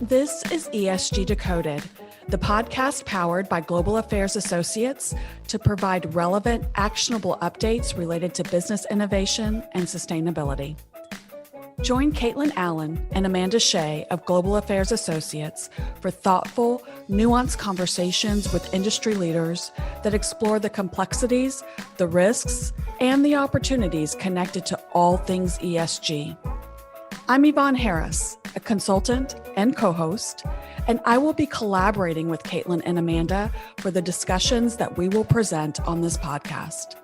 This is ESG Decoded, the podcast powered by Global Affairs Associates to provide relevant, actionable updates related to business innovation and sustainability. Join Caitlin Allen and Amanda Shea of Global Affairs Associates for thoughtful, nuanced conversations with industry leaders that explore the complexities, the risks, and the opportunities connected to all things ESG. I'm Yvonne Harris, a consultant and co-host, and I will be collaborating with Caitlin and Amanda for the discussions that we will present on this podcast.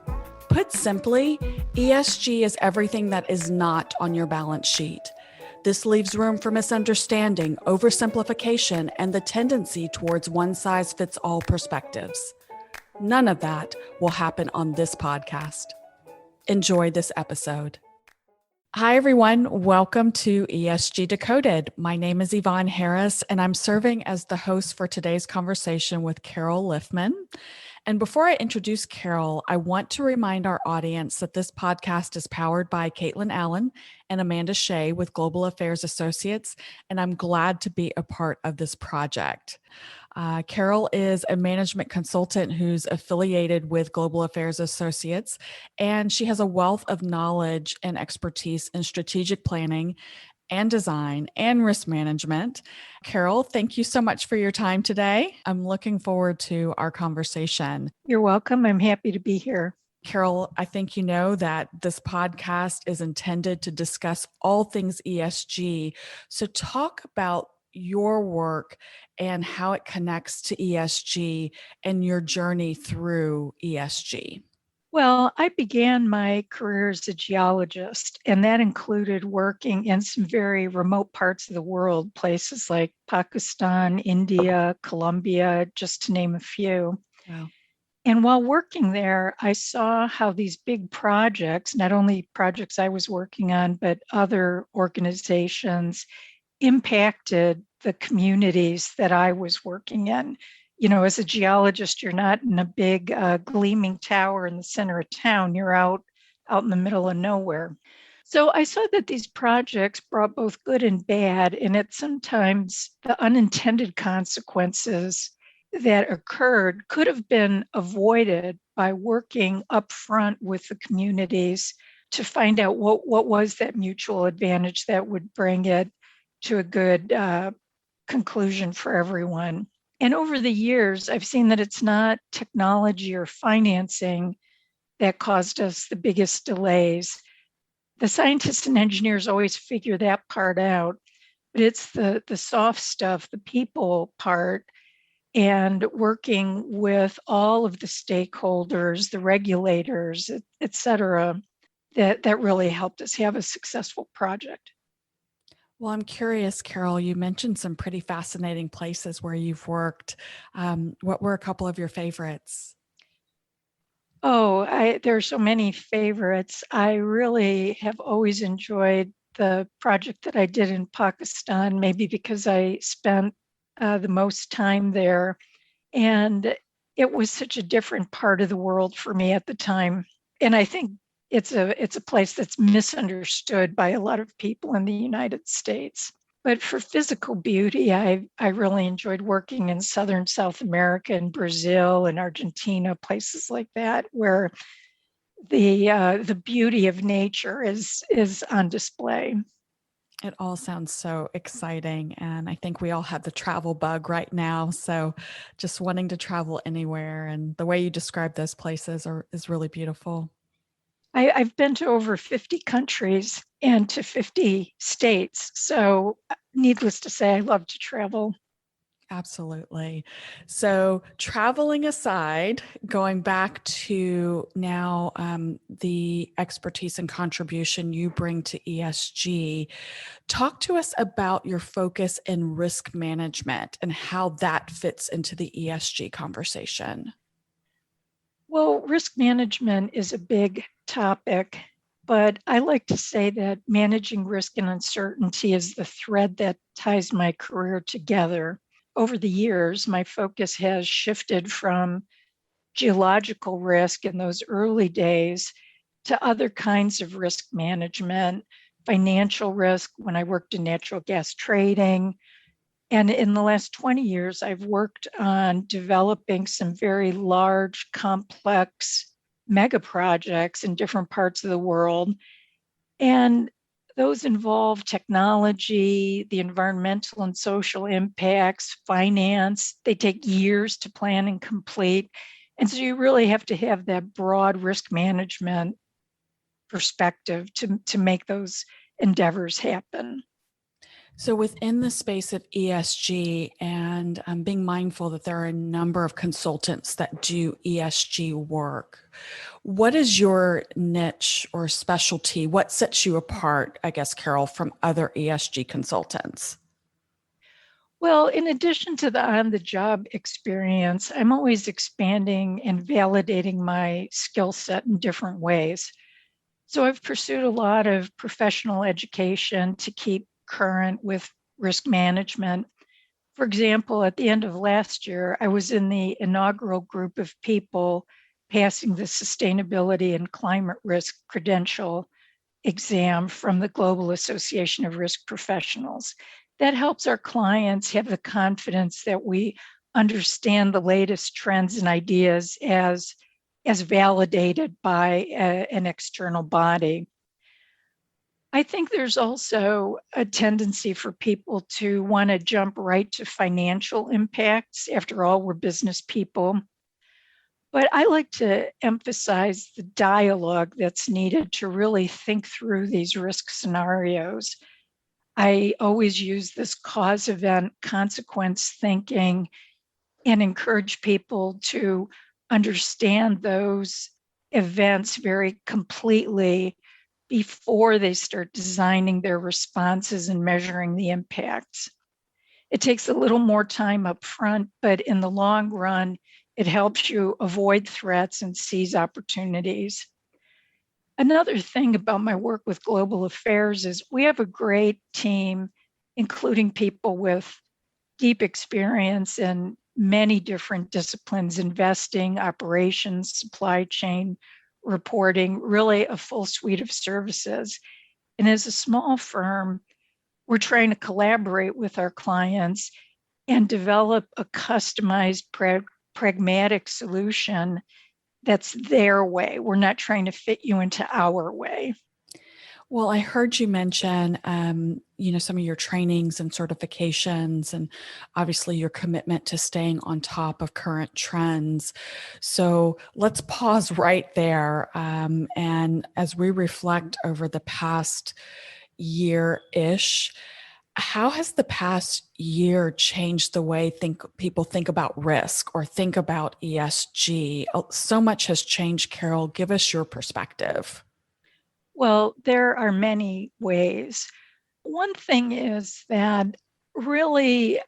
Put simply, ESG is everything that is not on your balance sheet. This leaves room for misunderstanding, oversimplification, and the tendency towards one-size-fits-all perspectives. None of that will happen on this podcast. Enjoy this episode. Hi, everyone. Welcome to ESG Decoded. My name is Yvonne Harris, and I'm serving as the host for today's conversation with Carol Liffman. And before I introduce Carol, I want to remind our audience that this podcast is powered by Caitlin Allen and Amanda Shea with Global Affairs Associates, and I'm glad to be a part of this project. Carol is a management consultant who's affiliated with Global Affairs Associates, and she has a wealth of knowledge and expertise in strategic planning and design and risk management. Carol, thank you so much for your time today. I'm looking forward to our conversation. You're welcome. I'm happy to be here. Carol, I think you know that this podcast is intended to discuss all things ESG. So talk about your work and how it connects to ESG and your journey through ESG. Well, I began my career as a geologist, and that included working in some very remote parts of the world, places like Pakistan, India, Colombia, just to name a few. Wow. And while working there, I saw how these big projects, not only projects I was working on, but other organizations, impacted the communities that I was working in. You know, as a geologist, you're not in a big gleaming tower in the center of town. You're out in the middle of nowhere. So I saw that these projects brought both good and bad, and it sometimes the unintended consequences that occurred could have been avoided by working up front with the communities to find out what was that mutual advantage that would bring it to a good conclusion for everyone. And over the years, I've seen that it's not technology or financing that caused us the biggest delays. The scientists and engineers always figure that part out, but it's the soft stuff, the people part, and working with all of the stakeholders, the regulators, et cetera, that really helped us have a successful project. Well, I'm curious, Carol, you mentioned some pretty fascinating places where you've worked. What were a couple of your favorites? Oh, there are so many favorites. I really have always enjoyed the project that I did in Pakistan, maybe because I spent the most time there. And it was such a different part of the world for me at the time. And I think it's a place that's misunderstood by a lot of people in the United States. But for physical beauty, I really enjoyed working in Southern South America and Brazil and Argentina, places like that, where the beauty of nature is on display. It all sounds so exciting. And I think we all have the travel bug right now. So just wanting to travel anywhere. And the way you describe those places is really beautiful. I've been to over 50 countries and to 50 states. So needless to say, I love to travel. Absolutely. So traveling aside, going back to now the expertise and contribution you bring to ESG, talk to us about your focus in risk management and how that fits into the ESG conversation. Well, risk management is a big topic, but I like to say that managing risk and uncertainty is the thread that ties my career together. Over the years, my focus has shifted from geological risk in those early days to other kinds of risk management, financial risk when I worked in natural gas trading, And in the last 20 years, I've worked on developing some very large, complex mega projects in different parts of the world. And those involve technology, the environmental and social impacts, finance. They take years to plan and complete. And so you really have to have that broad risk management perspective to make those endeavors happen. So, within the space of ESG and being mindful that there are a number of consultants that do ESG work, what is your niche or specialty? What sets you apart, I guess, Carol, from other ESG consultants? Well, in addition to the on the job experience, I'm always expanding and validating my skill set in different ways. So I've pursued a lot of professional education to keep current with risk management. For example, at the end of last year, I was in the inaugural group of people passing the sustainability and climate risk credential exam from the Global Association of Risk Professionals. That helps our clients have the confidence that we understand the latest trends and ideas as validated by an external body. I think there's also a tendency for people to want to jump right to financial impacts. After all, we're business people. But I like to emphasize the dialogue that's needed to really think through these risk scenarios. I always use this cause, event, consequence thinking and encourage people to understand those events very completely before they start designing their responses and measuring the impacts. It takes a little more time up front, but in the long run, it helps you avoid threats and seize opportunities. Another thing about my work with global affairs is we have a great team, including people with deep experience in many different disciplines: investing, operations, supply chain, reporting, really a full suite of services. And as a small firm, we're trying to collaborate with our clients and develop a customized, pragmatic solution that's their way. We're not trying to fit you into our way. Well, I heard you mention, some of your trainings and certifications, and obviously your commitment to staying on top of current trends. So let's pause right there. And as we reflect over the past year-ish, how has the past year changed the way people think about risk or think about ESG? So much has changed, Carol. Give us your perspective. Well, there are many ways. One thing is that really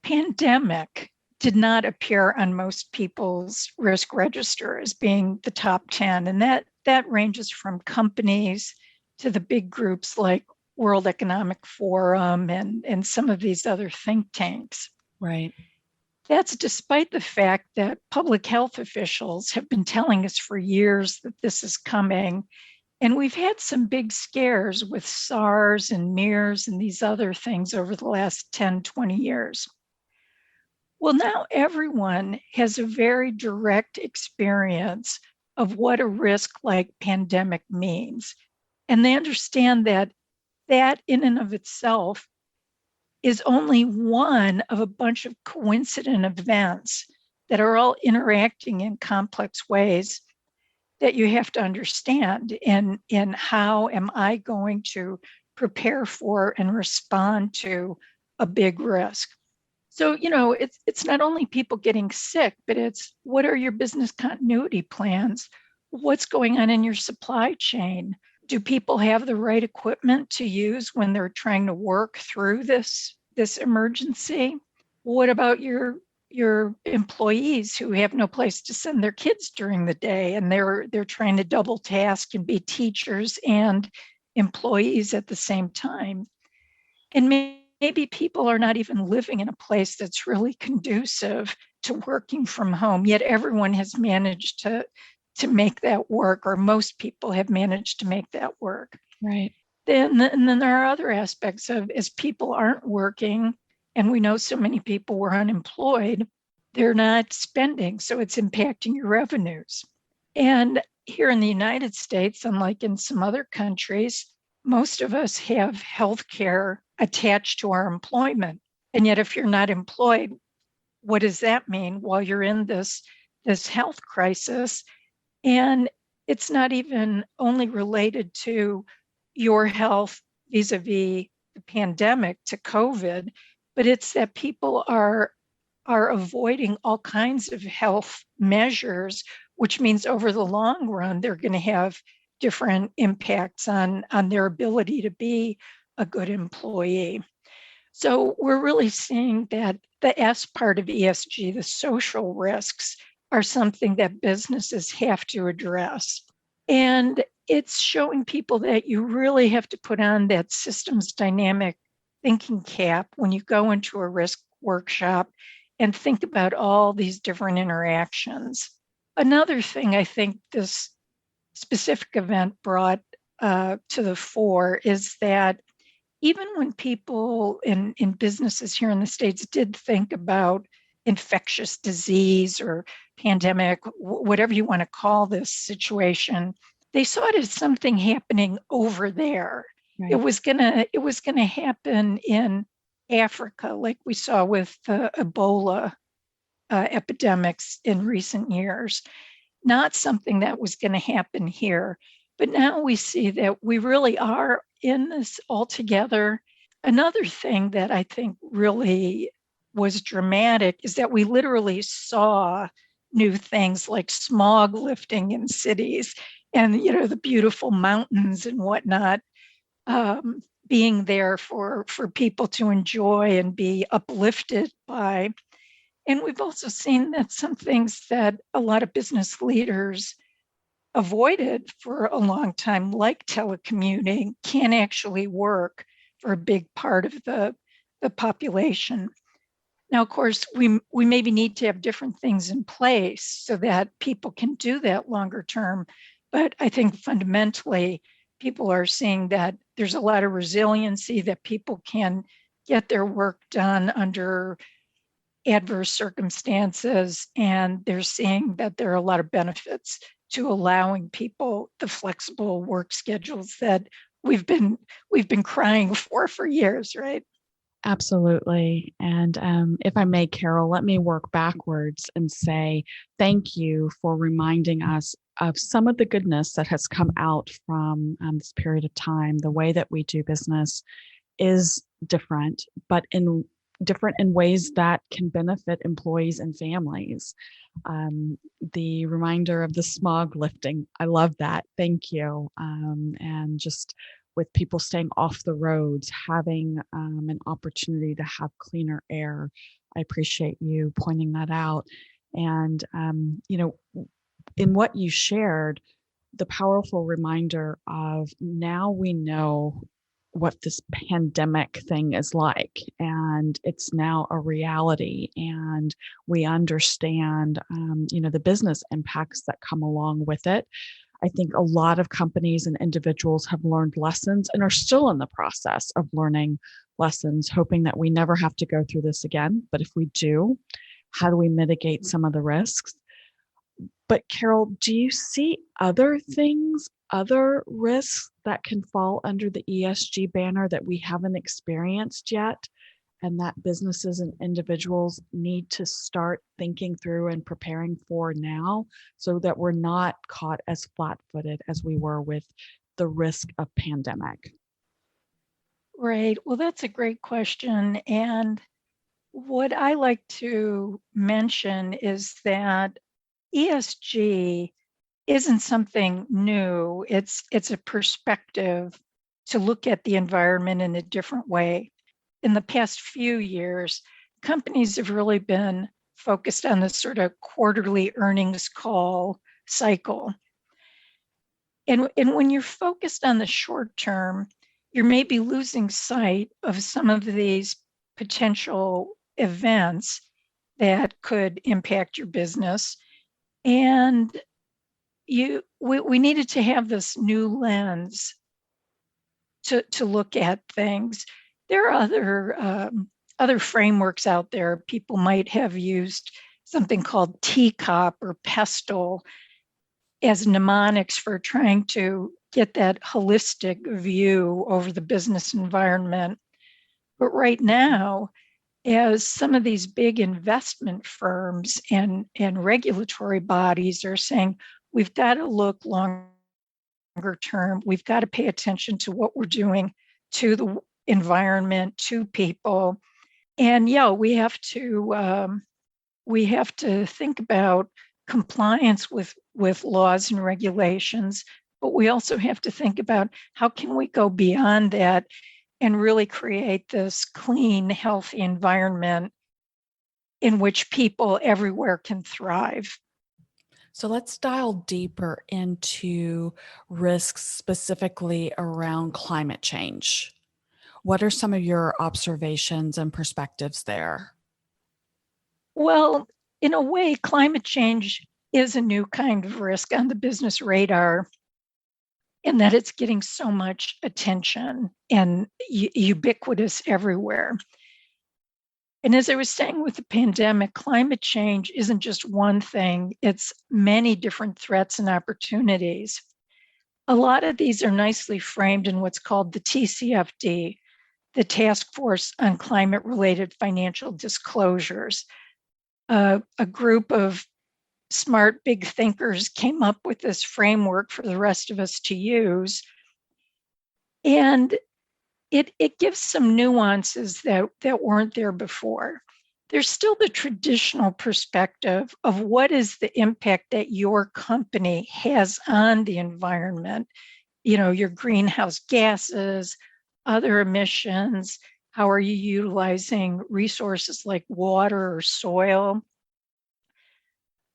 pandemic did not appear on most people's risk register as being the top 10. And that ranges from companies to the big groups like World Economic Forum and some of these other think tanks. Right. That's despite the fact that public health officials have been telling us for years that this is coming. And we've had some big scares with SARS and MERS and these other things over the last 10, 20 years. Well, now everyone has a very direct experience of what a risk like pandemic means. And they understand that in and of itself is only one of a bunch of coincident events that are all interacting in complex ways that you have to understand in how am I going to prepare for and respond to a big risk. So, it's not only people getting sick, but it's what are your business continuity plans? What's going on in your supply chain? Do people have the right equipment to use when they're trying to work through this emergency? What about your employees who have no place to send their kids during the day, and they're trying to double task and be teachers and employees at the same time? And maybe people are not even living in a place that's really conducive to working from home, yet everyone has managed to make that work, or most people have managed to make that work. Right. And then there are other aspects of, as people aren't working, And we know so many people were unemployed, they're not spending, so it's impacting your revenues. And here in the United States, unlike in some other countries, most of us have health care attached to our employment. And yet, if you're not employed, what does that mean? Well, you're in this health crisis, and it's not even only related to your health vis-a-vis the pandemic, to COVID, but it's that people are avoiding all kinds of health measures, which means over the long run, they're going to have different impacts on their ability to be a good employee. So we're really seeing that the S part of ESG, the social risks, are something that businesses have to address. And it's showing people that you really have to put on that systems dynamic thinking cap when you go into a risk workshop and think about all these different interactions. Another thing I think this specific event brought to the fore is that even when people in businesses here in the States did think about infectious disease or pandemic, whatever you want to call this situation, they saw it as something happening over there. Right. It was gonna happen in Africa, like we saw with the Ebola epidemics in recent years, not something that was going to happen here. But now we see that we really are in this all together. Another thing that I think really was dramatic is that we literally saw new things like smog lifting in cities, and the beautiful mountains and whatnot being there for people to enjoy and be uplifted by. And we've also seen that some things that a lot of business leaders avoided for a long time, like telecommuting, can actually work for a big part of the population. Now, of course, we maybe need to have different things in place so that people can do that longer term. But I think fundamentally, people are seeing that there's a lot of resiliency, that people can get their work done under adverse circumstances, and they're seeing that there are a lot of benefits to allowing people the flexible work schedules that we've been crying for years, right? Absolutely. And if I may, Carol, let me work backwards and say thank you for reminding us of some of the goodness that has come out from this period of time. The way that we do business is different, but different in ways that can benefit employees and families. The reminder of the smog lifting, I love that. Thank you. And just with people staying off the roads, having an opportunity to have cleaner air. I appreciate you pointing that out. And, in what you shared, the powerful reminder of now we know what this pandemic thing is like, and it's now a reality, and we understand, the business impacts that come along with it. I think a lot of companies and individuals have learned lessons and are still in the process of learning lessons, hoping that we never have to go through this again. But if we do, how do we mitigate some of the risks? But Carol, do you see other things, other risks that can fall under the ESG banner that we haven't experienced yet, and that businesses and individuals need to start thinking through and preparing for now, so that we're not caught as flat-footed as we were with the risk of pandemic? Right. Well, that's a great question. And what I like to mention is that ESG isn't something new. It's a perspective to look at the environment in a different way. In the past few years, companies have really been focused on this sort of quarterly earnings call cycle. And when you're focused on the short term, you're maybe losing sight of some of these potential events that could impact your business. And we needed to have this new lens to look at things. There are other other frameworks out there. People might have used something called teacup or pestle as mnemonics for trying to get that holistic view over the business environment. But right now, as some of these big investment firms and regulatory bodies are saying, we've got to look longer term, we've got to pay attention to what we're doing to the environment, to people. And yeah, we have to think about compliance with laws and regulations, but we also have to think about how can we go beyond that and really create this clean, healthy environment in which people everywhere can thrive. So let's dial deeper into risks specifically around climate change. What are some of your observations and perspectives there? Well, in a way, climate change is a new kind of risk on the business radar in that it's getting so much attention and ubiquitous everywhere. And as I was saying with the pandemic, climate change isn't just one thing, it's many different threats and opportunities. A lot of these are nicely framed in what's called the TCFD, the Task Force on Climate Related Financial Disclosures. A group of smart, big thinkers came up with this framework for the rest of us to use. And it gives some nuances that weren't there before. There's still the traditional perspective of what is the impact that your company has on the environment, your greenhouse gases, other emissions, how are you utilizing resources like water or soil?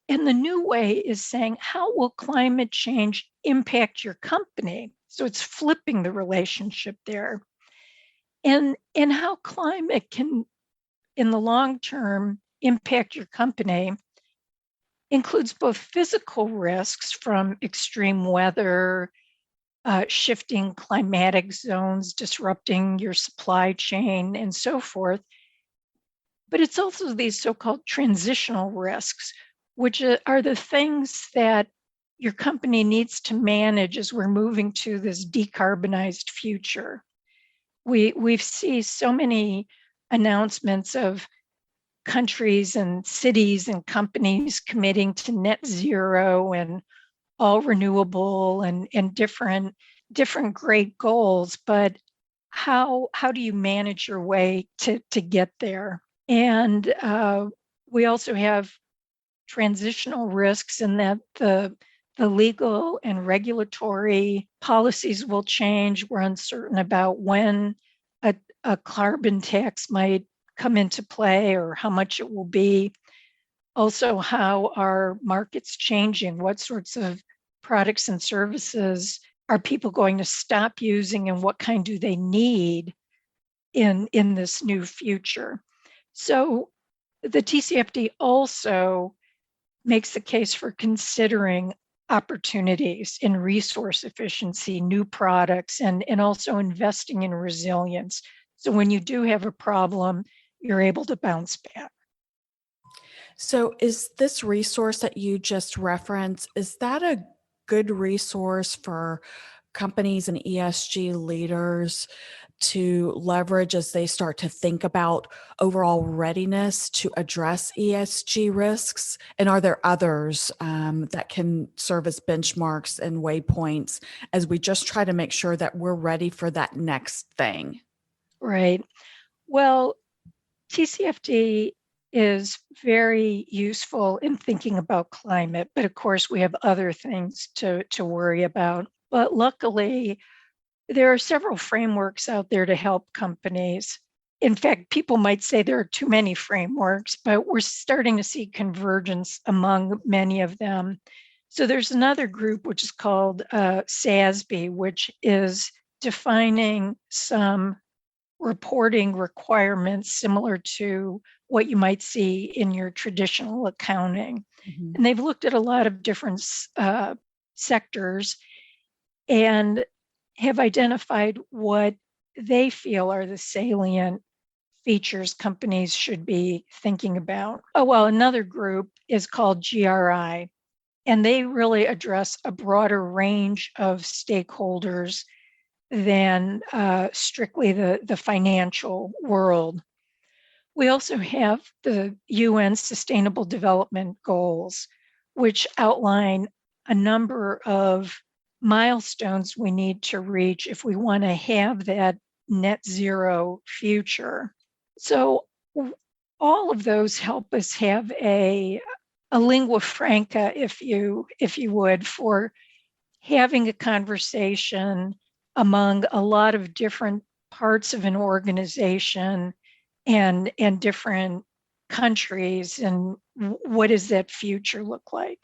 And the new way is saying, how will climate change impact your company? So it's flipping the relationship there. And how climate can, in the long term, impact your company includes both physical risks from extreme weather, shifting climatic zones, disrupting your supply chain, and so forth. But it's also these so-called transitional risks, which are the things that your company needs to manage as we're moving to this decarbonized future. We've seen so many announcements of countries and cities and companies committing to net zero and all renewable and different great goals, but how do you manage your way to get there? And we also have transitional risks in that the legal and regulatory policies will change. We're uncertain about when a carbon tax might come into play or how much it will be. Also, how are markets changing? What sorts of products and services are people going to stop using, and what kind do they need in this new future? So the TCFD also makes the case for considering opportunities in resource efficiency, new products, and also investing in resilience. So when you do have a problem, you're able to bounce back. So is this resource that you just referenced, is that a good resource for companies and ESG leaders to leverage as they start to think about overall readiness to address ESG risks? And are there others that can serve as benchmarks and waypoints as we just try to make sure that we're ready for that next thing? Right. Well, TCFD is very useful in thinking about climate, but of course we have other things to worry about. But luckily, there are several frameworks out there to help companies. In fact, people might say there are too many frameworks, but we're starting to see convergence among many of them. So there's another group which is called SASB, which is defining some reporting requirements similar to what you might see in your traditional accounting. Mhm. And they've looked at a lot of different sectors and have identified what they feel are the salient features companies should be thinking about. Oh, well, another group is called GRI, and they really address a broader range of stakeholders than strictly the financial world. We also have the UN Sustainable Development Goals, which outline a number of milestones we need to reach if we want to have that net zero future. So all of those help us have a lingua franca, if you would, for having a conversation among a lot of different parts of an organization and different countries, and what does that future look like?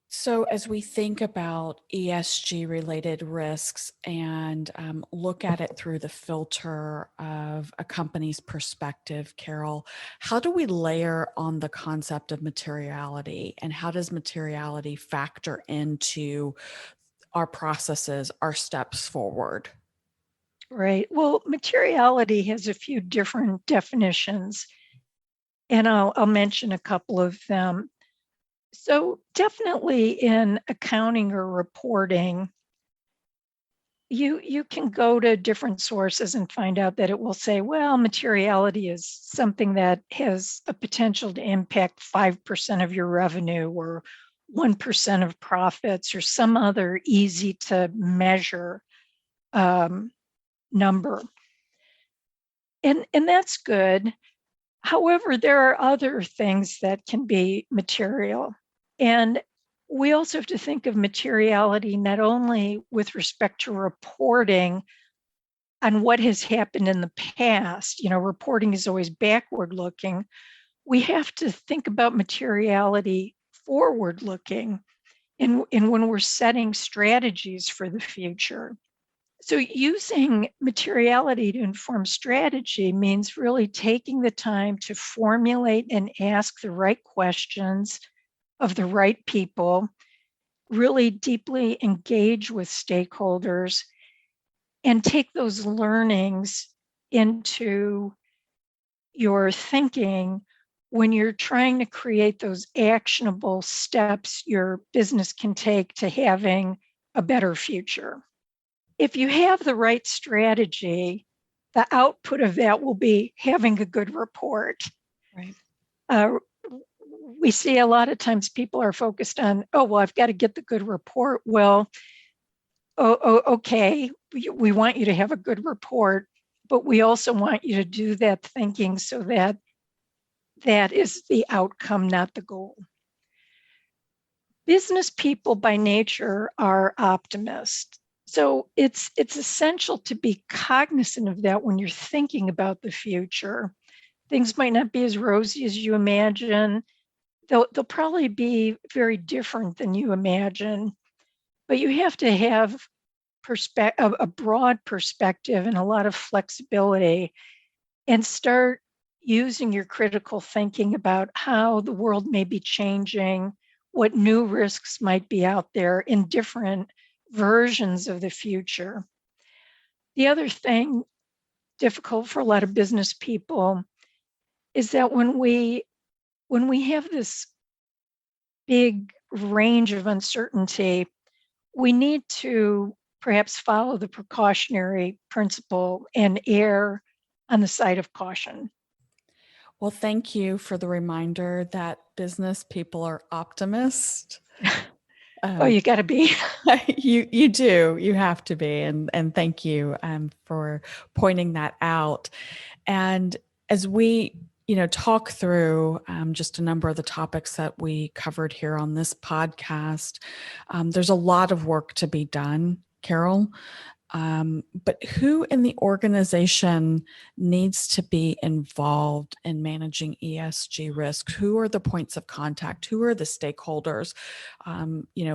So, as we think about ESG related risks and look at it through the filter of a company's perspective, Carol, how do we layer on the concept of materiality, and how does materiality factor into our processes, our steps forward? Right. Well, materiality has a few different definitions, and I'll mention a couple of them. So, definitely in accounting or reporting, you can go to different sources and find out that it will say, well, materiality is something that has a potential to impact 5% of your revenue or 1% of profits or some other easy to measure number. And that's good. However, there are other things that can be material. And we also have to think of materiality not only with respect to reporting on what has happened in the past. You know, reporting is always backward looking. We have to think about materiality forward looking and when we're setting strategies for the future. So, using materiality to inform strategy means really taking the time to formulate and ask the right questions of the right people, really deeply engage with stakeholders, and take those learnings into your thinking when you're trying to create those actionable steps your business can take to having a better future. If you have the right strategy, the output of that will be having a good report. Right. We see a lot of times people are focused on, oh, well, I've got to get the good report. Well, okay, we want you to have a good report, but we also want you to do that thinking so that that is the outcome, not the goal. Business people by nature are optimists. So it's essential to be cognizant of that when you're thinking about the future. Things might not be as rosy as you imagine. They'll probably be very different than you imagine, but you have to have a broad perspective and a lot of flexibility, and start using your critical thinking about how the world may be changing, what new risks might be out there in different versions of the future. The other thing difficult for a lot of business people is that when we have this big range of uncertainty, we need to perhaps follow the precautionary principle and err on the side of caution. Well, thank you for the reminder that business people are optimists. Oh, you got to be. You do. You have to be, and thank you for pointing that out. And as we talk through just a number of the topics that we covered here on this podcast, there's a lot of work to be done, Carol. But who in the organization needs to be involved in managing ESG risk? Who are the points of contact? Who are the stakeholders?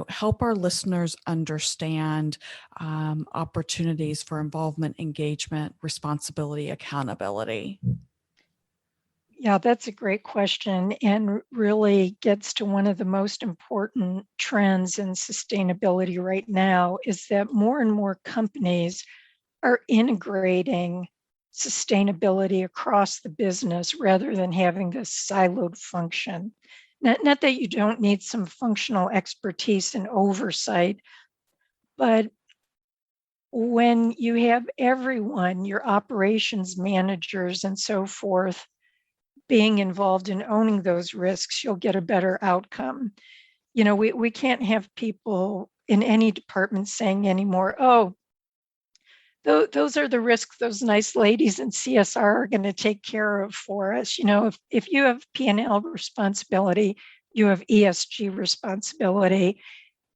Help our listeners understand opportunities for involvement, engagement, responsibility, accountability. Yeah, that's a great question, and really gets to one of the most important trends in sustainability right now is that more and more companies are integrating sustainability across the business rather than having this siloed function. Not that you don't need some functional expertise and oversight, but when you have everyone, your operations managers and so forth, being involved in owning those risks, you'll get a better outcome. We can't have people in any department saying anymore, oh, those are the risks those nice ladies in CSR are going to take care of for us. If you have P&L responsibility, you have ESG responsibility,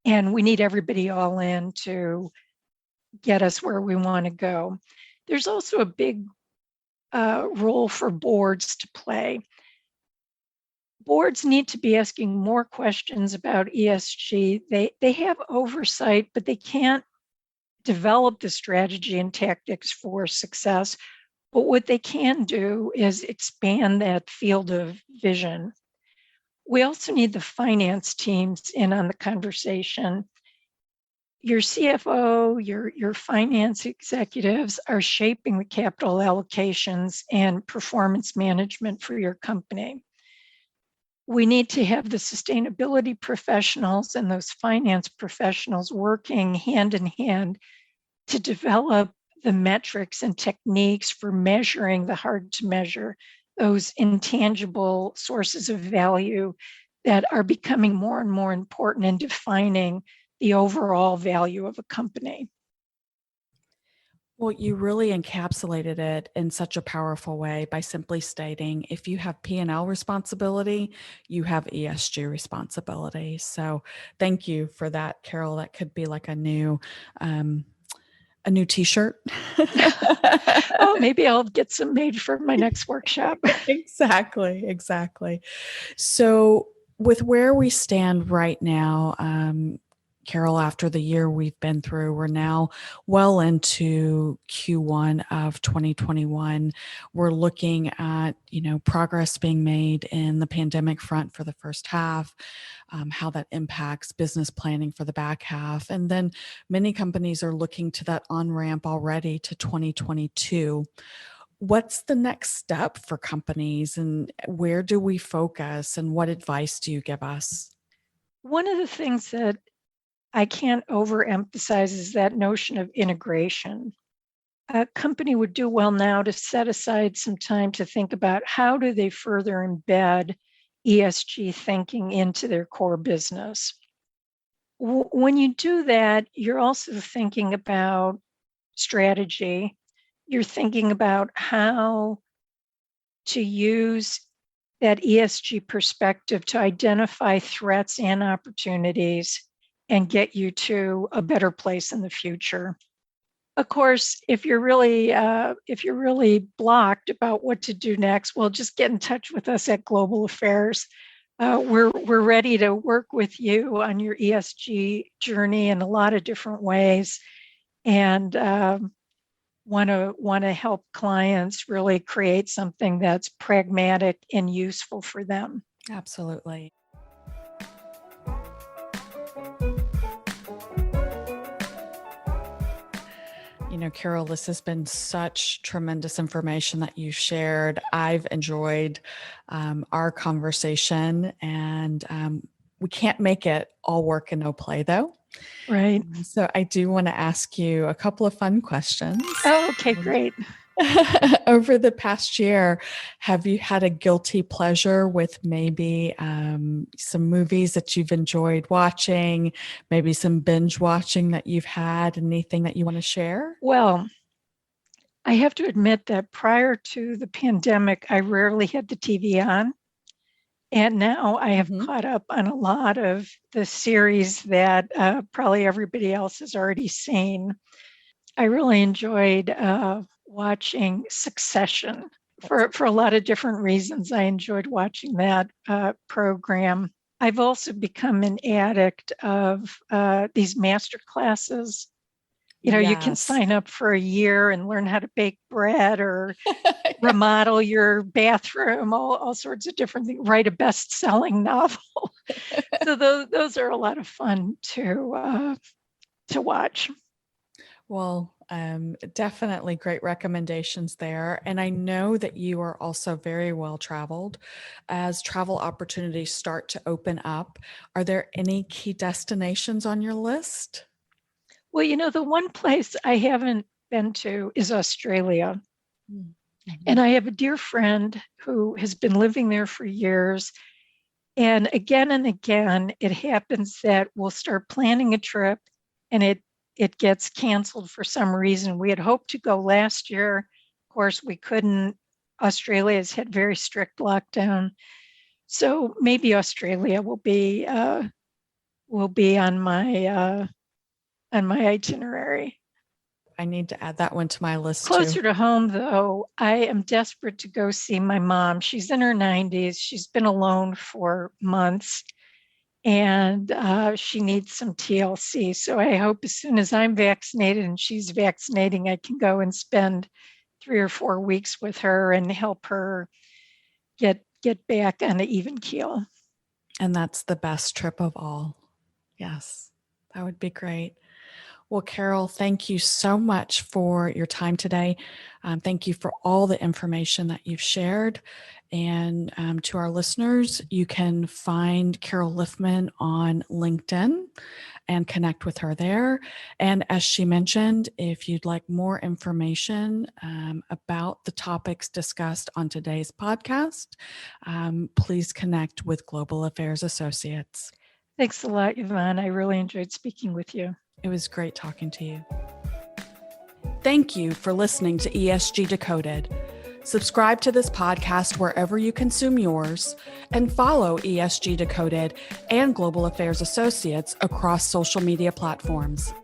and we need everybody all in to get us where we want to go. There's also a big role for boards to play. Boards need to be asking more questions about ESG. They have oversight, but they can't develop the strategy and tactics for success. But what they can do is expand that field of vision. We also need the finance teams in on the conversation. Your CFO, your finance executives are shaping the capital allocations and performance management for your company. We need to have the sustainability professionals and those finance professionals working hand in hand to develop the metrics and techniques for measuring the hard to measure, those intangible sources of value that are becoming more and more important in defining the overall value of a company. Well, you really encapsulated it in such a powerful way by simply stating if you have P&L responsibility, you have ESG responsibility. So thank you for that, Carol. That could be like a new t-shirt. Oh, maybe I'll get some made for my next workshop. Exactly. So with where we stand right now, Carol, after the year we've been through, we're now well into Q1 of 2021. We're looking at, progress being made in the pandemic front for the first half, how that impacts business planning for the back half. And then many companies are looking to that on-ramp already to 2022. What's the next step for companies, and where do we focus, and what advice do you give us? One of the things that I can't overemphasize is that notion of integration. A company would do well now to set aside some time to think about how do they further embed ESG thinking into their core business. When you do that, you're also thinking about strategy. You're thinking about how to use that ESG perspective to identify threats and opportunities and get you to a better place in the future. Of course, if you're really blocked about what to do next, well, just get in touch with us at Global Affairs. We're ready to work with you on your ESG journey in a lot of different ways, and want to help clients really create something that's pragmatic and useful for them. Absolutely. Carol, this has been such tremendous information that you shared. I've enjoyed our conversation, and we can't make it all work and no play, though. Right. So I do want to ask you a couple of fun questions. Oh, okay, great. Over the past year, have you had a guilty pleasure with maybe some movies that you've enjoyed watching, maybe some binge watching that you've had, anything that you want to share? Well, I have to admit that prior to the pandemic, I rarely had the TV on. And now I have caught up on a lot of the series that probably everybody else has already seen. I really enjoyed watching Succession for a lot of different reasons. I enjoyed watching that program. I've also become an addict of these master classes. You can sign up for a year and learn how to bake bread or remodel your bathroom, all sorts of different things, write a best-selling novel. So those are a lot of fun to watch. Well, Definitely great recommendations there. And I know that you are also very well traveled. As travel opportunities start to open up, are there any key destinations on your list? Well, the one place I haven't been to is Australia. Mm-hmm. And I have a dear friend who has been living there for years. And again, it happens that we'll start planning a trip and it gets canceled for some reason. We had hoped to go last year. Of course, we couldn't. Australia has had very strict lockdown. So maybe Australia will be on my itinerary. I need to add that one to my list too. Closer to home, though, I am desperate to go see my mom. She's in her 90s. She's been alone for months and she needs some TLC. So I hope as soon as I'm vaccinated and she's vaccinating, I can go and spend 3 or 4 weeks with her and help her get back on the even keel. And that's the best trip of all. Yes, that would be great. Well, Carol, thank you so much for your time today. Thank you for all the information that you've shared. And to our listeners, you can find Carol Liffman on LinkedIn and connect with her there. And as she mentioned, if you'd like more information about the topics discussed on today's podcast, please connect with Global Affairs Associates. Thanks a lot, Yvonne. I really enjoyed speaking with you. It was great talking to you. Thank you for listening to ESG Decoded. Subscribe to this podcast wherever you consume yours and follow ESG Decoded and Global Affairs Associates across social media platforms.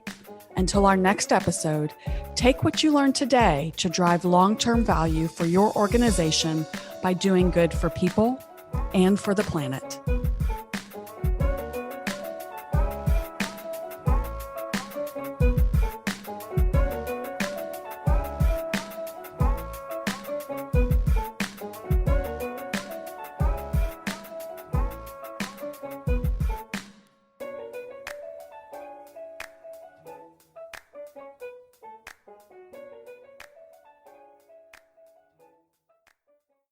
Until our next episode, take what you learned today to drive long-term value for your organization by doing good for people and for the planet.